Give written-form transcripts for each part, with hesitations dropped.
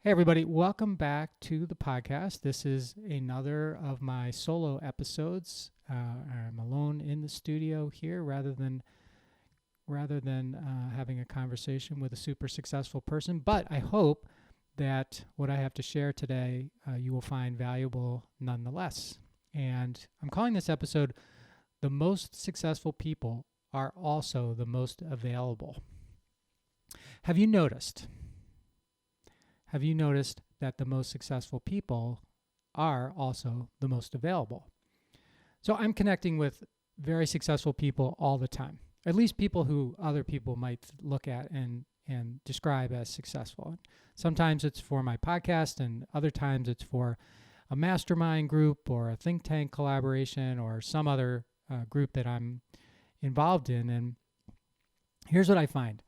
Hey, everybody, welcome back to the podcast. This is another of my solo episodes. I'm alone in the studio here rather than having a conversation with a super successful person. But I hope that what I have to share today you will find valuable nonetheless. And I'm calling this episode, The Most Successful People Are Also the Most Available. Have you noticed that the most successful people are also the most available? So I'm connecting with very successful people all the time, at least people who other people might look at and describe as successful. Sometimes it's for my podcast, and other times it's for a mastermind group or a think tank collaboration or some other group that I'm involved in. And here's what I find.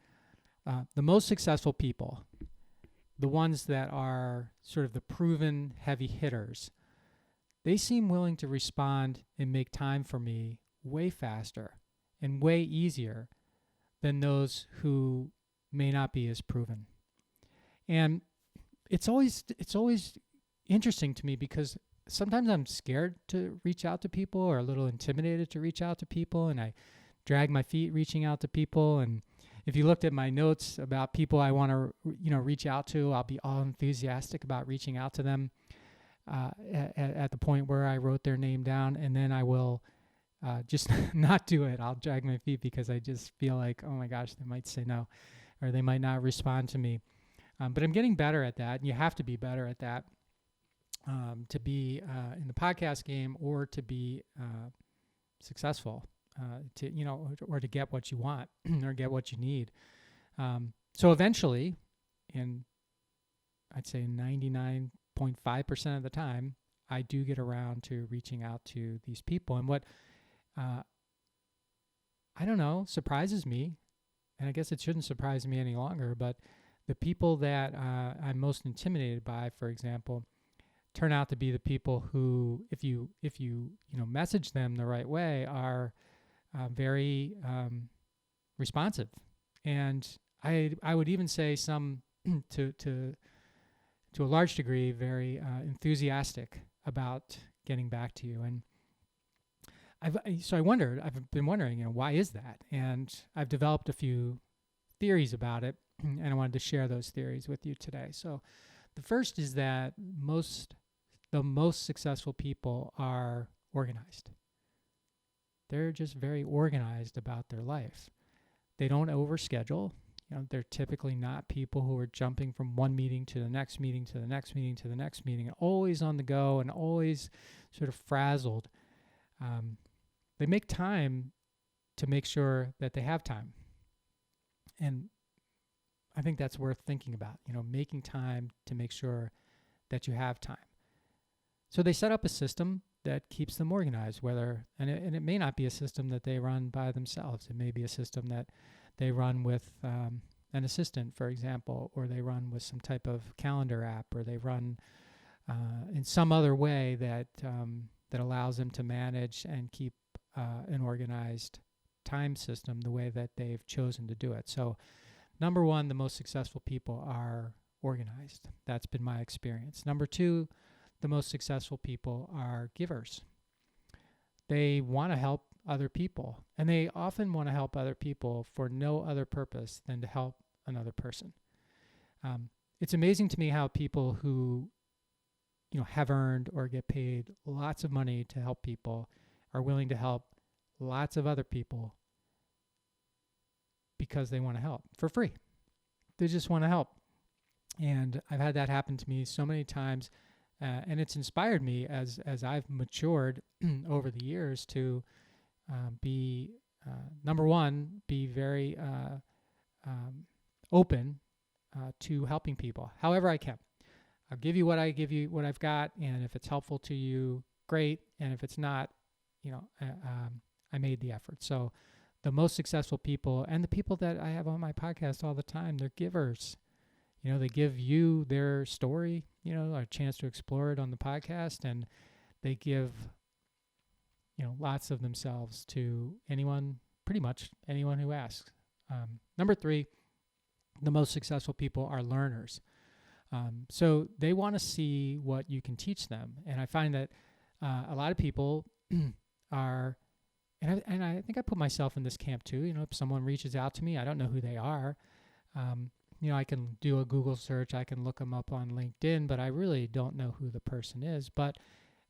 The most successful people, the ones that are sort of the proven heavy hitters, they seem willing to respond and make time for me way faster and way easier than those who may not be as proven. And it's always interesting to me because sometimes I'm scared to reach out to people or a little intimidated to reach out to people, and I drag my feet reaching out to people. And if you looked at my notes about people I want to, reach out to, I'll be all enthusiastic about reaching out to them at the point where I wrote their name down, and then I will just not do it. I'll drag my feet because I just feel like, oh my gosh, they might say no, or they might not respond to me. But I'm getting better at that, and you have to be better at that to be in the podcast game or to be successful. Or to get what you want or get what you need. So eventually, I'd say 99.5% of the time, I do get around to reaching out to these people. And what, surprises me, and I guess it shouldn't surprise me any longer, but the people that I'm most intimidated by, for example, turn out to be the people who, if you message them the right way, are very responsive, and I would even say some to a large degree very enthusiastic about getting back to you. And I've been wondering, why is that? And I've developed a few theories about it, and I wanted to share those theories with you today. So the first is that the most successful people are organized. They're just very organized about their life. They don't overschedule. They're typically not people who are jumping from one meeting to the next meeting to the next meeting to the next meeting, and always on the go and always sort of frazzled. They make time to make sure that they have time. And I think that's worth thinking about, making time to make sure that you have time. So they set up a system that keeps them organized, and it may not be a system that they run by themselves. It may be a system that they run with an assistant, for example, or they run with some type of calendar app, or they run in some other way that allows them to manage and keep an organized time system the way that they've chosen to do it. So, number one, the most successful people are organized. That's been my experience. Number two, the most successful people are givers. They want to help other people, and they often want to help other people for no other purpose than to help another person. It's amazing to me how people who have earned or get paid lots of money to help people are willing to help lots of other people because they want to help for free. They just want to help. And I've had that happen to me so many times. And it's inspired me as I've matured over the years to be, number one, be very open to helping people however I can. I'll give you what I've got, and if it's helpful to you, great. And if it's not, I made the effort. So the most successful people, and the people that I have on my podcast all the time, they're givers. They give you their story, a chance to explore it on the podcast, and they give, lots of themselves to pretty much anyone who asks. Number three, the most successful people are learners. So they want to see what you can teach them. And I find that a lot of people are, and I think I put myself in this camp too. If someone reaches out to me, I don't know who they are. Um, I can do a Google search, I can look them up on LinkedIn, but I really don't know who the person is. But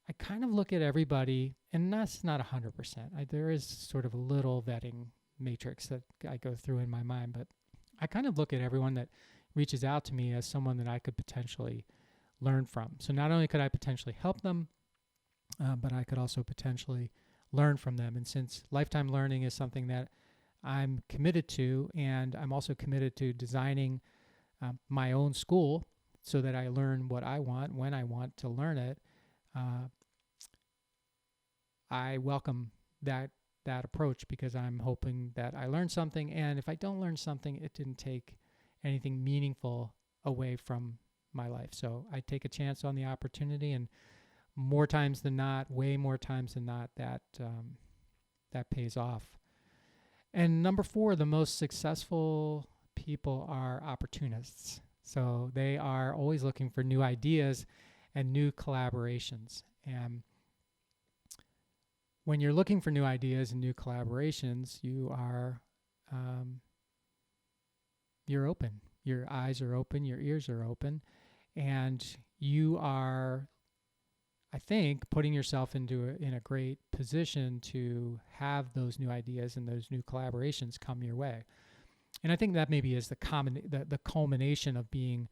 I kind of look at everybody, and that's not 100%. There is sort of a little vetting matrix that I go through in my mind, but I kind of look at everyone that reaches out to me as someone that I could potentially learn from. So not only could I potentially help them, but I could also potentially learn from them. And since lifetime learning is something that I'm committed to, and I'm also committed to designing my own school so that I learn what I want when I want to learn it, I welcome that approach, because I'm hoping that I learn something, and if I don't learn something, it didn't take anything meaningful away from my life. So I take a chance on the opportunity, and more times than not, way more times than not, that pays off. And number 4, the most successful people are opportunists. So they are always looking for new ideas and new collaborations. And when you're looking for new ideas and new collaborations, you're open. Your eyes are open, your ears are open, and you are, I think, putting yourself in a great position to have those new ideas and those new collaborations come your way. And I think that maybe is the culmination of being,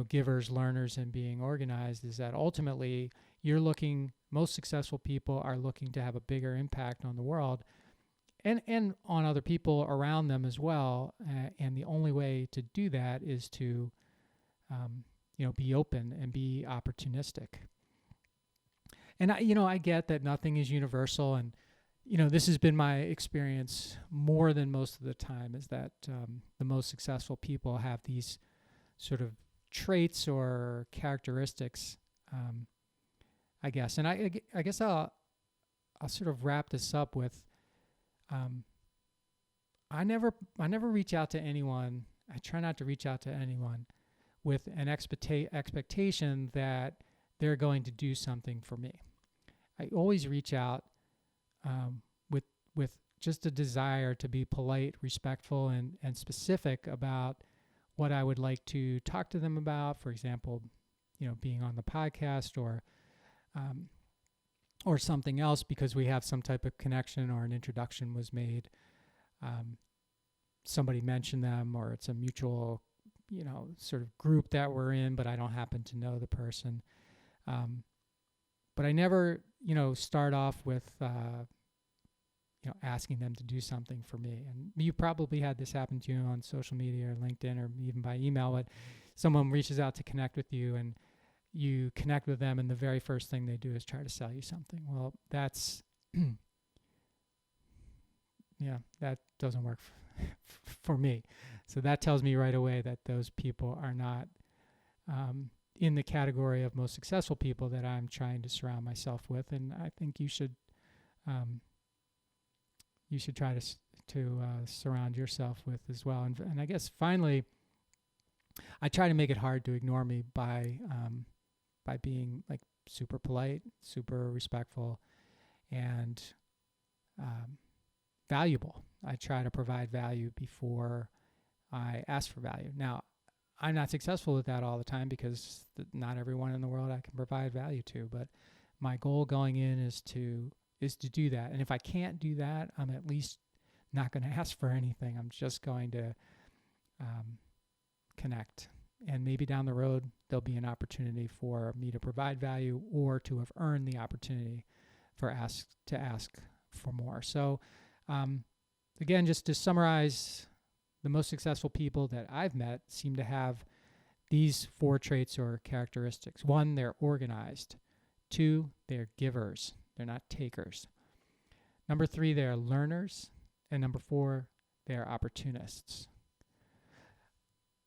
givers, learners, and being organized, is that ultimately most successful people are looking to have a bigger impact on the world and on other people around them as well. And the only way to do that is to, be open and be opportunistic. And I get that nothing is universal, and this has been my experience more than most of the time, is that the most successful people have these sort of traits or characteristics, I guess. And I guess I'll sort of wrap this up with, I never reach out to anyone. I try not to reach out to anyone with an expectation that they're going to do something for me. I always reach out with just a desire to be polite, respectful, and specific about what I would like to talk to them about. For example, being on the podcast or something else, because we have some type of connection or an introduction was made. Somebody mentioned them, or it's a mutual, sort of group that we're in, but I don't happen to know the person. But I never, start off with, asking them to do something for me. And you probably had this happen to you on social media or LinkedIn or even by email, but someone reaches out to connect with you, and you connect with them, and the very first thing they do is try to sell you something. Well, that's, that doesn't work for me. So that tells me right away that those people are not in the category of most successful people that I'm trying to surround myself with. And I think you should try to surround yourself with as well. And I guess finally, I try to make it hard to ignore me by being like super polite, super respectful, and valuable. I try to provide value before I ask for value. Now, I'm not successful with that all the time, because not everyone in the world I can provide value to, but my goal going in is to do that. And if I can't do that, I'm at least not going to ask for anything. I'm just going to connect. And maybe down the road, there'll be an opportunity for me to provide value, or to have earned the opportunity to ask for more. So again, just to summarize, the most successful people that I've met seem to have these 4 traits or characteristics. 1, they're organized. 2, they're givers. They're not takers. Number 3, they're learners. And number 4, they're opportunists.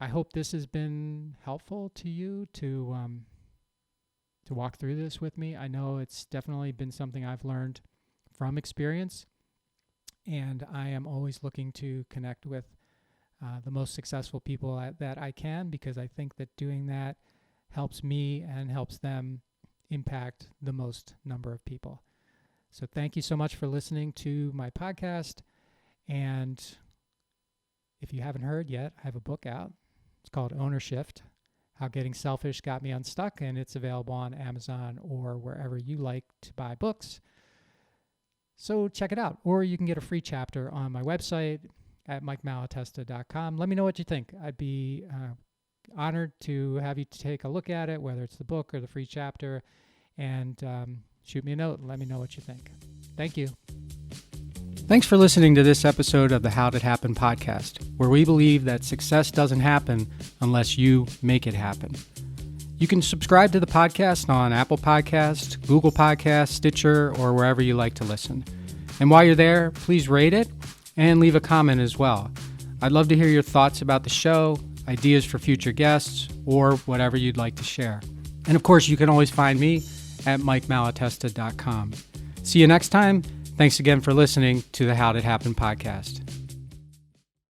I hope this has been helpful to you to walk through this with me. I know it's definitely been something I've learned from experience, and I am always looking to connect with the most successful people that I can, because I think that doing that helps me and helps them impact the most number of people. So thank you so much for listening to my podcast. And if you haven't heard yet, I have a book out. It's called Ownershift: How Getting Selfish Got Me Unstuck, and it's available on Amazon or wherever you like to buy books. So check it out. Or you can get a free chapter on my website at mikemalatesta.com. Let me know what you think. I'd be honored to have you take a look at it, whether it's the book or the free chapter, and shoot me a note and let me know what you think. Thank you. Thanks for listening to this episode of the How Did Happen podcast, where we believe that success doesn't happen unless you make it happen. You can subscribe to the podcast on Apple Podcasts, Google Podcasts, Stitcher, or wherever you like to listen. And while you're there, please rate it and leave a comment as well. I'd love to hear your thoughts about the show, ideas for future guests, or whatever you'd like to share. And of course, you can always find me at mikemalatesta.com. See you next time. Thanks again for listening to the How Did Happen podcast.